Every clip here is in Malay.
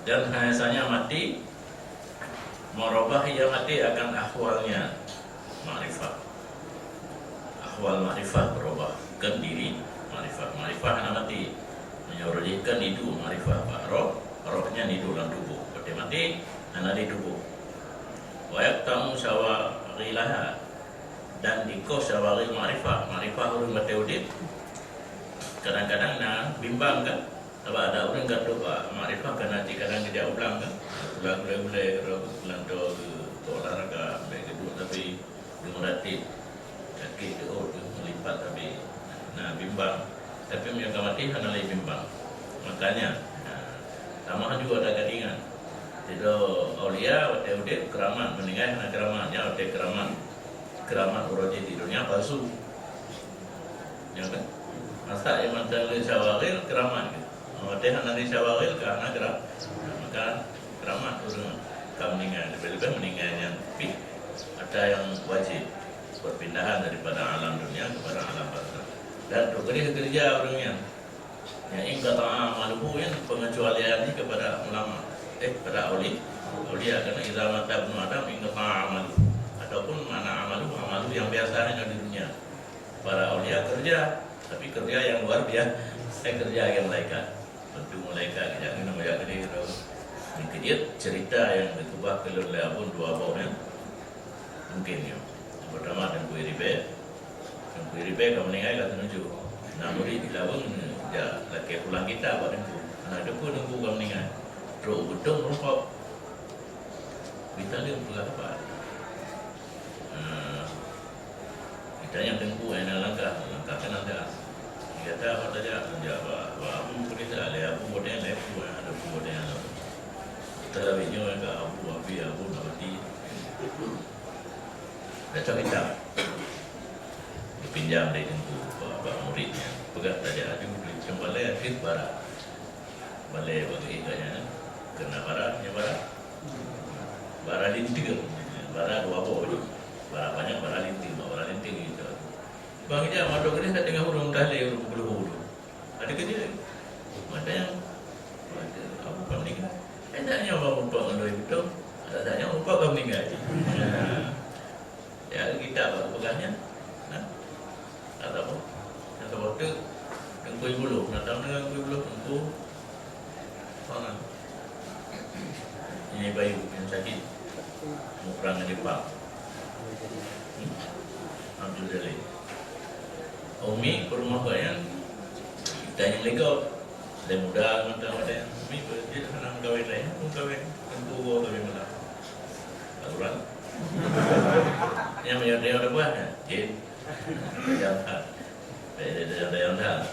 dan biasanya mati merubah ia mati akan ahwalnya ma'rifah. Ahwal ma'rifah berubah ke diri ma'rifah anak mati menyorojkan itu ma'rifah rohnya itu dalam tubuh berarti mati anak di tubuh wa yaktamu syawaghilaha dan diko syawagil ma'rifah urung mati udip kadang-kadang bimbang kan sebab ada orang kata ma'rifah kan nanti kadang dia ulang kan ulang-ulang lanto olahraga begitu tapi dimurati kaki itu melipat tapi bimbang tapi yang mati hanya lagi bimbang makanya sama juga ada gadingan itu aulia waktu udip keramat meninggal hanya keramatnya waktu keramat uroji di dunia palsu ya kan masa yang mantan syawagil keramat gitu waktu hanya di syawagil karena maka keramat urung meninggal lebih-lebih meninggalnya tapi ada yang wajib perpindahan daripada alam dunia kepada alam barzakh dan kerja orangnya yang ingkar amaluhu yang pengecualian kepada ulama kepada aulia karena idza mata ibnu adam ingkar amaluhu ataupun mana amalu yang biasanya di dunia para aulia kerja tapi kerja yang luar biasa kerja yang malaikat tentu malaikat yang namanya gede sedikit cerita yang ditubah keloleh pun dua baunya mungkin ya pertama dan kuiribe kamu meninggal kata nuju namuri di lawang ya laki pulang kita buat nunggu anak deku kamu meninggal terus gedung rokok kita lihat apa kita yang tengku enak langkah kan ada kita apa saja menjawab aku kita ada aku model aku ada model terlebihnya mereka aku nanti baca kitab dipinjam dari bapak muridnya pegang saja aju kembali akhir barat balai bagi ikanya kena baratnya barat linting barat dua bawah barat banyak barat linting gitu bang dia madok ini saya tengah urung dale urung bulu ada kerja ada yang apa kamu meninggal enaknya orang lupa kalau itu ada tanya lupa kamu meninggal ya kita pegangnya atau waktu tengku bulu datang dengan bulu tengku mana ini bayi yang sakit mau perang di Jepang Abdul Jalil Umi ke rumah bayan kita yang legal dan muda macam ada Umi dia senang kawin lain pun kawin tengku gua kawin malam aturan yang ada yang buat jin yang ada yang dah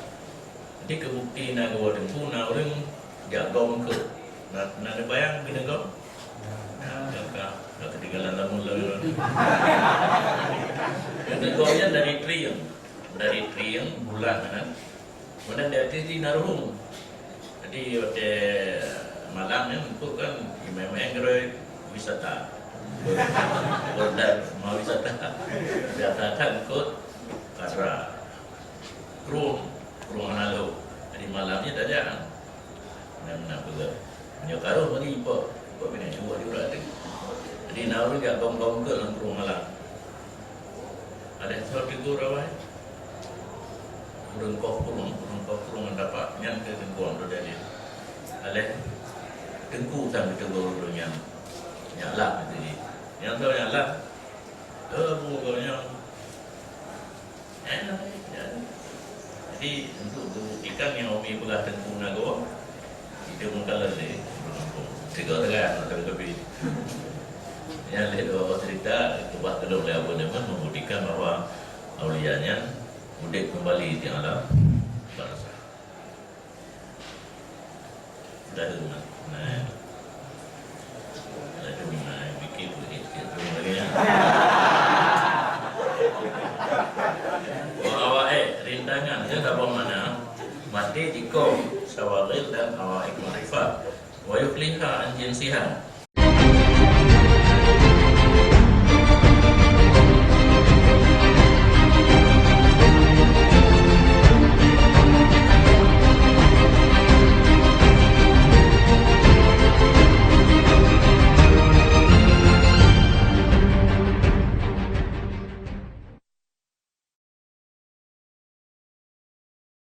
jadi kebukti nak gua tengku nak orang jagong ke nak bayang bina gong nak ketinggalan lamun lagi yang gongnya dari triang bulan kan kemudian dari di naruhung jadi waktu malamnya untuk kan memang wisata berdar mau wisata datang kot karena kurung lalu jadi malamnya saja nak betul nyokaro mari ipo bina dua juga ada jadi naruh dia gong ke dalam kurung malam ada sesuatu itu rawai urung kurung dapat yang ke tengkuan tu jadi aleh tengku sampai tengku urungnya nyala jadi yang tahu nyala bukannya enak jadi untuk ikan yang Umi belah tengku nago itu mungkin lebih tiga atau lebih yang lihat cerita kebah kedua oleh Abu Naman membuktikan bahwa aulianya mudik kembali di alam barzakh. Dah dengar. Dah dengar bikin begitu lagi ya. Wah rintangan dia tak mana mati diko syawagil dan awaik ma'rifah wa yukliha an jinsiha